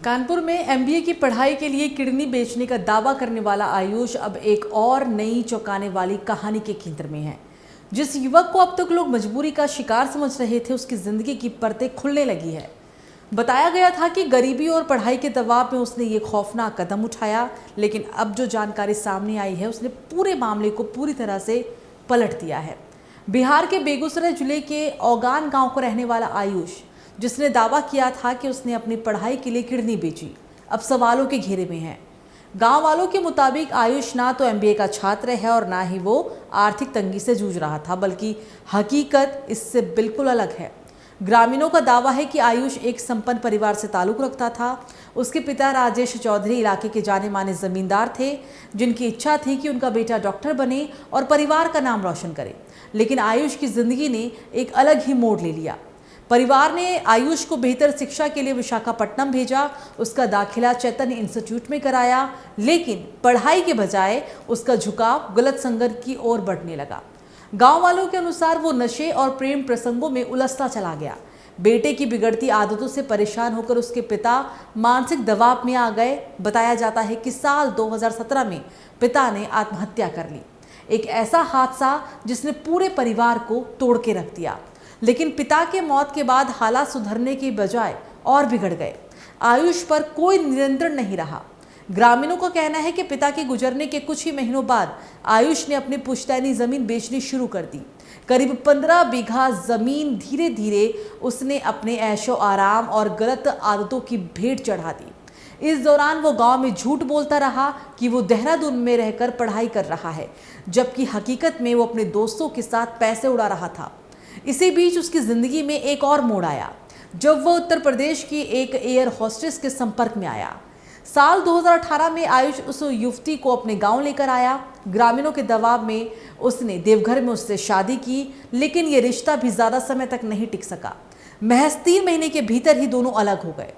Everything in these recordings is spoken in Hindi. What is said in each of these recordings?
कानपुर में एमबीए की पढ़ाई के लिए किडनी बेचने का दावा करने वाला आयुष अब एक और नई चौंकाने वाली कहानी के केंद्र में है। जिस युवक को अब तक लोग मजबूरी का शिकार समझ रहे थे, उसकी जिंदगी की परतें खुलने लगी है। बताया गया था कि गरीबी और पढ़ाई के दबाव में उसने ये खौफनाक कदम उठाया, लेकिन अब जो जानकारी सामने आई है उसने पूरे मामले को पूरी तरह से पलट दिया है। बिहार के बेगूसराय जिले के औगान गांव को रहने वाला आयुष, जिसने दावा किया था कि उसने अपनी पढ़ाई के लिए किडनी बेची, अब सवालों के घेरे में है। गांव वालों के मुताबिक आयुष ना तो एमबीए का छात्र है और ना ही वो आर्थिक तंगी से जूझ रहा था, बल्कि हकीकत इससे बिल्कुल अलग है। ग्रामीणों का दावा है कि आयुष एक संपन्न परिवार से ताल्लुक रखता था। उसके पिता राजेश चौधरी इलाके के जाने माने जमींदार थे, जिनकी इच्छा थी कि उनका बेटा डॉक्टर बने और परिवार का नाम रोशन करे। लेकिन आयुष की जिंदगी ने एक अलग ही मोड़ ले लिया। परिवार ने आयुष को बेहतर शिक्षा के लिए विशाखापट्टनम भेजा, उसका दाखिला चैतन्य इंस्टीट्यूट में कराया, लेकिन पढ़ाई के बजाय उसका झुकाव गलत संगत की ओर बढ़ने लगा। गांव वालों के अनुसार वो नशे और प्रेम प्रसंगों में उलझता चला गया। बेटे की बिगड़ती आदतों से परेशान होकर उसके पिता मानसिक दबाव में आ गए। बताया जाता है कि साल 2017 में पिता ने आत्महत्या कर ली, एक ऐसा हादसा जिसने पूरे परिवार को तोड़ के रख दिया। लेकिन पिता के मौत के बाद हालात सुधरने के बजाय और बिगड़ गए। आयुष पर कोई नियंत्रण नहीं रहा। ग्रामीणों का कहना है कि पिता के गुजरने के कुछ ही महीनों बाद आयुष ने अपनी पुश्तैनी जमीन बेचनी शुरू कर दी। करीब 15 बीघा जमीन धीरे धीरे उसने अपने ऐशो आराम और गलत आदतों की भेंट चढ़ा दी। इस दौरान वो गांव में झूठ बोलता रहा कि वो देहरादून में रहकर पढ़ाई कर रहा है, जबकि हकीकत में वो अपने दोस्तों के साथ पैसे उड़ा रहा था। इसी बीच उसकी जिंदगी में एक और मोड़ आया, जब वह उत्तर प्रदेश की एक एयर होस्टेस के संपर्क में आया। साल 2018 में आयुष उस युवती को अपने गांव लेकर आया। ग्रामीणों के दबाव में उसने देवघर में उससे शादी की, लेकिन यह रिश्ता भी ज्यादा समय तक नहीं टिक सका। महज 3 महीने के भीतर ही दोनों अलग हो गए।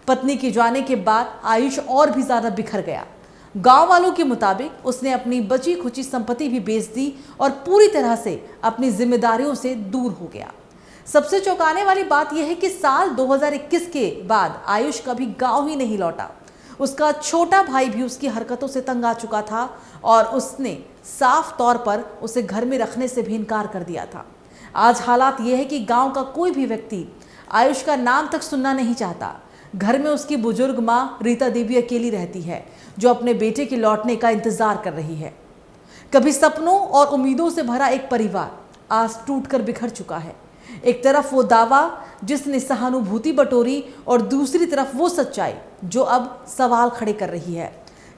पत्नी के जाने के बाद आयुष और भी ज्यादा बिखर गया। गांव वालों के मुताबिक उसने अपनी बची खुची संपत्ति भी बेच दी और पूरी तरह से अपनी जिम्मेदारियों से दूर हो गया। सबसे चौंकाने वाली बात यह है कि साल 2021 के बाद आयुष कभी गांव ही नहीं लौटा। उसका छोटा भाई भी उसकी हरकतों से तंग आ चुका था और उसने साफ तौर पर उसे घर में रखने से भी इनकार कर दिया था। आज हालात यह है कि गांव का कोई भी व्यक्ति आयुष का नाम तक सुनना नहीं चाहता। घर में उसकी बुजुर्ग माँ रीता देवी अकेली रहती है, जो अपने बेटे के लौटने का इंतजार कर रही है। कभी सपनों और उम्मीदों से भरा एक परिवार आज टूटकर बिखर चुका है। एक तरफ वो दावा जिसने सहानुभूति बटोरी और दूसरी तरफ वो सच्चाई जो अब सवाल खड़े कर रही है।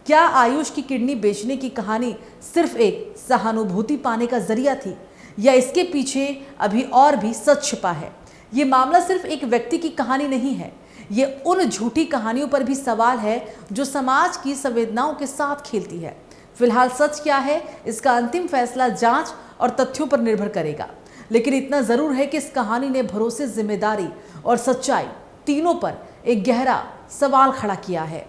क्या आयुष की किडनी बेचने की कहानी सिर्फ एक सहानुभूति पाने का जरिया थी, या इसके पीछे अभी और भी सच छिपा है? ये मामला सिर्फ एक व्यक्ति की कहानी नहीं है, ये उन झूठी कहानियों पर भी सवाल है जो समाज की संवेदनाओं के साथ खेलती है। फिलहाल सच क्या है, इसका अंतिम फैसला जांच और तथ्यों पर निर्भर करेगा। लेकिन इतना जरूर है कि इस कहानी ने भरोसे, जिम्मेदारी और सच्चाई तीनों पर एक गहरा सवाल खड़ा किया है।